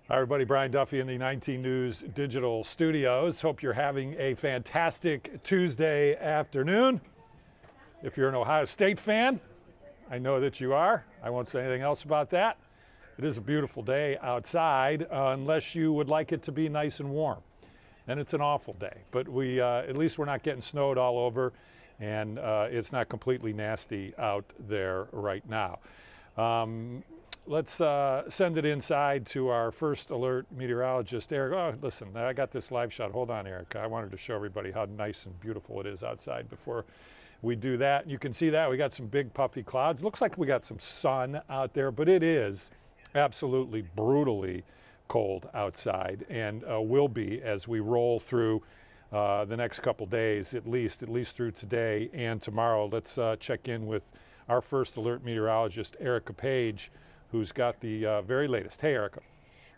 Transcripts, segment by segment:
Hi everybody, Brian Duffy in the 19 News Digital Studios. Hope you're having a fantastic Tuesday afternoon. If you're an Ohio State fan, I know that you are. I won't say anything else about that. It is a beautiful day outside, unless you would like it to be nice and warm. And it's an awful day, but at least we're not getting snowed all over, and it's not completely nasty out there right now. Let's send it inside to our first alert meteorologist, Eric. Oh, listen, I got this live shot. Hold on, Eric. I wanted to show everybody how nice and beautiful it is outside before we do that. You can see that we got some big puffy clouds. Looks like we got some sun out there, but it is absolutely brutally cold outside, and will be as we roll through the next couple days, at least through today and tomorrow. Let's check in with our first alert meteorologist, Erica Page, who's got the very latest. Hey, Erica.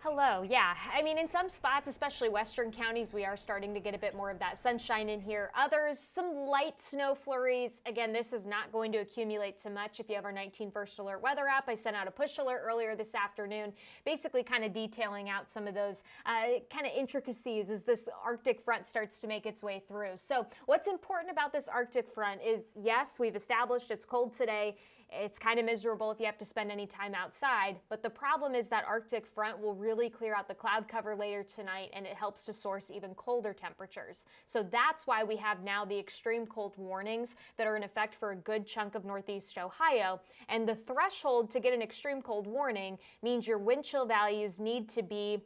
Hello. Yeah, I mean, in some spots, especially western counties, we are starting to get a bit more of that sunshine in here. Others, some light snow flurries. Again, this is not going to accumulate to much. If you have our 19 First Alert weather app, I sent out a push alert earlier this afternoon, basically kind of detailing out some of those kind of intricacies as this Arctic front starts to make its way through. So what's important about this Arctic front is, yes, we've established it's cold today. It's kind of miserable if you have to spend any time outside, but the problem is that Arctic front will really clear out the cloud cover later tonight, and it helps to source even colder temperatures. So that's why we have now the extreme cold warnings that are in effect for a good chunk of northeast Ohio. And the threshold to get an extreme cold warning means your wind chill values need to be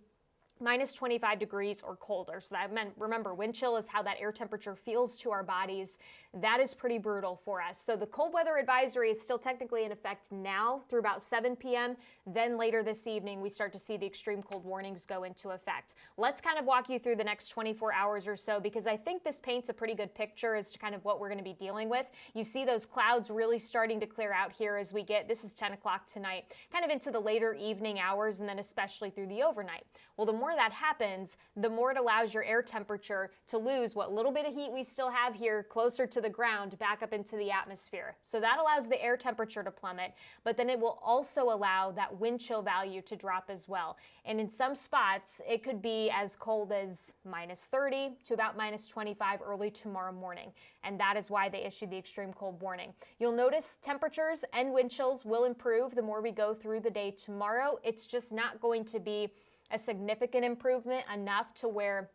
minus 25 degrees or colder. So that meant, remember, wind chill is how that air temperature feels to our bodies. That is pretty brutal for us. So the cold weather advisory is still technically in effect now through about 7 p.m. Then later this evening, we start to see the extreme cold warnings go into effect. Let's kind of walk you through the next 24 hours or so, because I think this paints a pretty good picture as to kind of what we're going to be dealing with. You see those clouds really starting to clear out here as we get, this is 10 o'clock tonight, kind of into the later evening hours, and then especially through the overnight. Well, the more that happens, the more it allows your air temperature to lose what little bit of heat we still have here closer to the ground back up into the atmosphere. So that allows the air temperature to plummet, but then it will also allow that wind chill value to drop as well. And in some spots, it could be as cold as minus 30 to about minus 25 early tomorrow morning. And that is why they issued the extreme cold warning. You'll notice temperatures and wind chills will improve the more we go through the day tomorrow. It's just not going to be a significant improvement enough to where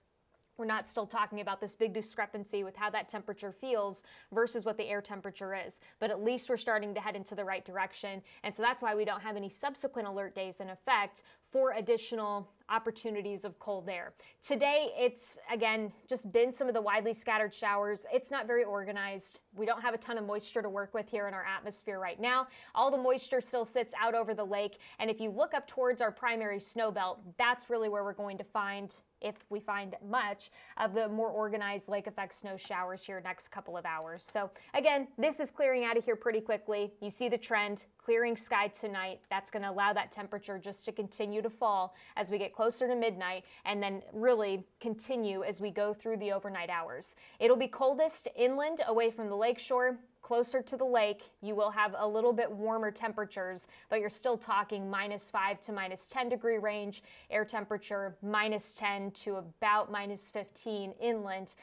we're not still talking about this big discrepancy with how that temperature feels versus what the air temperature is. But at least we're starting to head into the right direction. And so that's why we don't have any subsequent alert days in effect for additional opportunities of cold air. Today, it's, again, just been some of the widely scattered showers. It's not very organized. We don't have a ton of moisture to work with here in our atmosphere right now. All the moisture still sits out over the lake. And if you look up towards our primary snow belt, that's really where we're going to find, if we find much, of the more organized lake effect snow showers here next couple of hours. So again, this is clearing out of here pretty quickly. You see the trend, clearing sky tonight. That's going to allow that temperature just to continue to fall as we get closer to midnight, and then really continue as we go through the overnight hours. It'll be coldest inland away from the lakeshore. Closer to the lake, you will have a little bit warmer temperatures, but you're still talking minus 5 to minus 10 degree range. Air temperature minus 10 to about minus 15 inland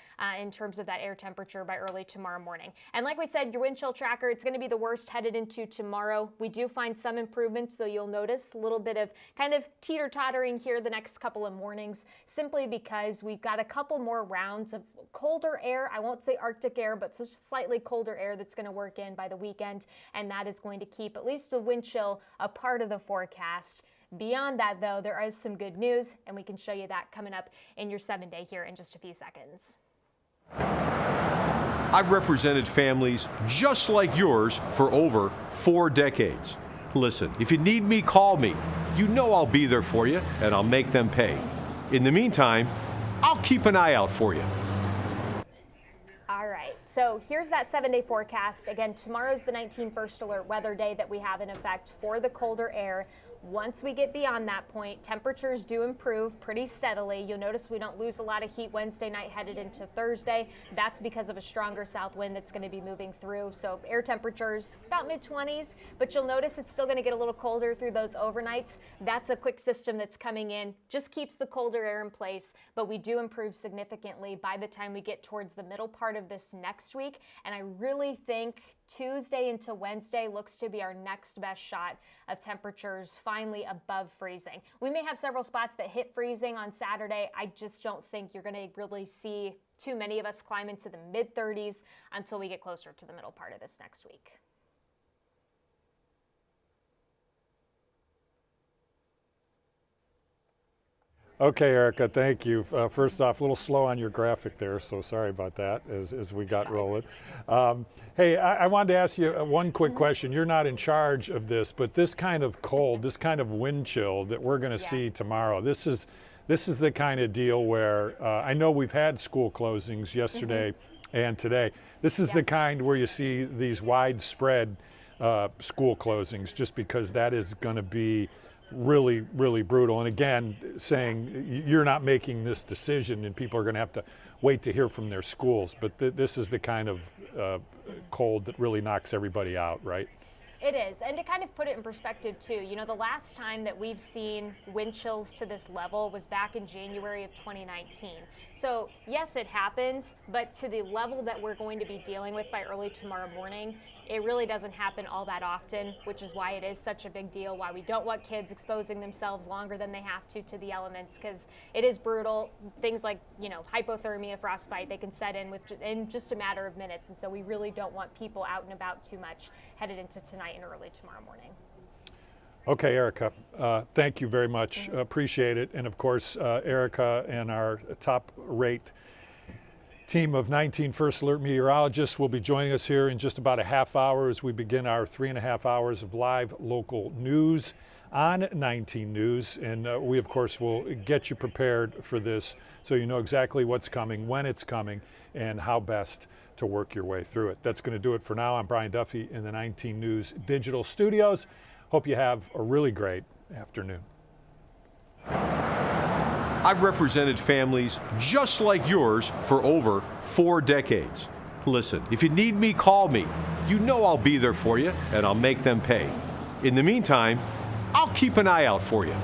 in terms of that air temperature by early tomorrow morning. And like we said, your wind chill tracker, it's going to be the worst headed into tomorrow. We do find some improvements, so you'll notice a little bit of kind of teeter-tottering here the next couple of mornings, simply because we've got a couple more rounds of colder air. I won't say Arctic air, but slightly colder air that's going to work in by the weekend, and that is going to keep at least the wind chill a part of the forecast. Beyond that, though, there is some good news, and we can show you that coming up in your 7-day here in just a few seconds. I've represented families just like yours for over 4 decades. Listen, if you need me, call me. You know I'll be there for you, and I'll make them pay. In the meantime, I'll keep an eye out for you. All right, so here's that 7-day forecast. Again, tomorrow's the 19 First Alert weather day that we have in effect for the colder air. Once we get beyond that point, temperatures do improve pretty steadily. You'll notice we don't lose a lot of heat Wednesday night headed into Thursday. That's because of a stronger south wind that's going to be moving through. So air temperatures about mid-20s, but you'll notice it's still going to get a little colder through those overnights. That's a quick system that's coming in, just keeps the colder air in place, but we do improve significantly by the time we get towards the middle part of this next week. And I really think Tuesday into Wednesday looks to be our next best shot of temperatures finally above freezing. We may have several spots that hit freezing on Saturday. I just don't think you're going to really see too many of us climb into the mid-30s until we get closer to the middle part of this next week. Okay, Erica, thank you. First off, a little slow on your graphic there, so sorry about that as we got rolling. Hey, I wanted to ask you one quick question. You're not in charge of this, but this kind of cold, this kind of wind chill that we're going to see tomorrow, this is the kind of deal where I know we've had school closings yesterday and today. This is the kind where you see these widespread school closings, just because that is going to be really, really brutal. And again, saying you're not making this decision and people are going to have to wait to hear from their schools. But this is the kind of cold that really knocks everybody out, right? It is. And to kind of put it in perspective too, you know, the last time that we've seen wind chills to this level was back in January of 2019. So yes, it happens, but to the level that we're going to be dealing with by early tomorrow morning, it really doesn't happen all that often, which is why it is such a big deal, why we don't want kids exposing themselves longer than they have to the elements, because it is brutal. Things like, you know, hypothermia, frostbite, they can set in in just a matter of minutes. And so we really don't want people out and about too much headed into tonight and early tomorrow morning. Okay, Erica, thank you very much. Appreciate it. And of course, Erica and our top rate team of 19 First Alert meteorologists will be joining us here in just about a half hour as we begin our 3.5 hours of live local news on 19 News. And we, of course, will get you prepared for this so you know exactly what's coming, when it's coming, and how best to work your way through it. That's going to do it for now. I'm Brian Duffy in the 19 News digital studios. Hope you have a really great afternoon. I've represented families just like yours for over 4 decades. Listen, if you need me, call me. You know I'll be there for you, and I'll make them pay. In the meantime, I'll keep an eye out for you.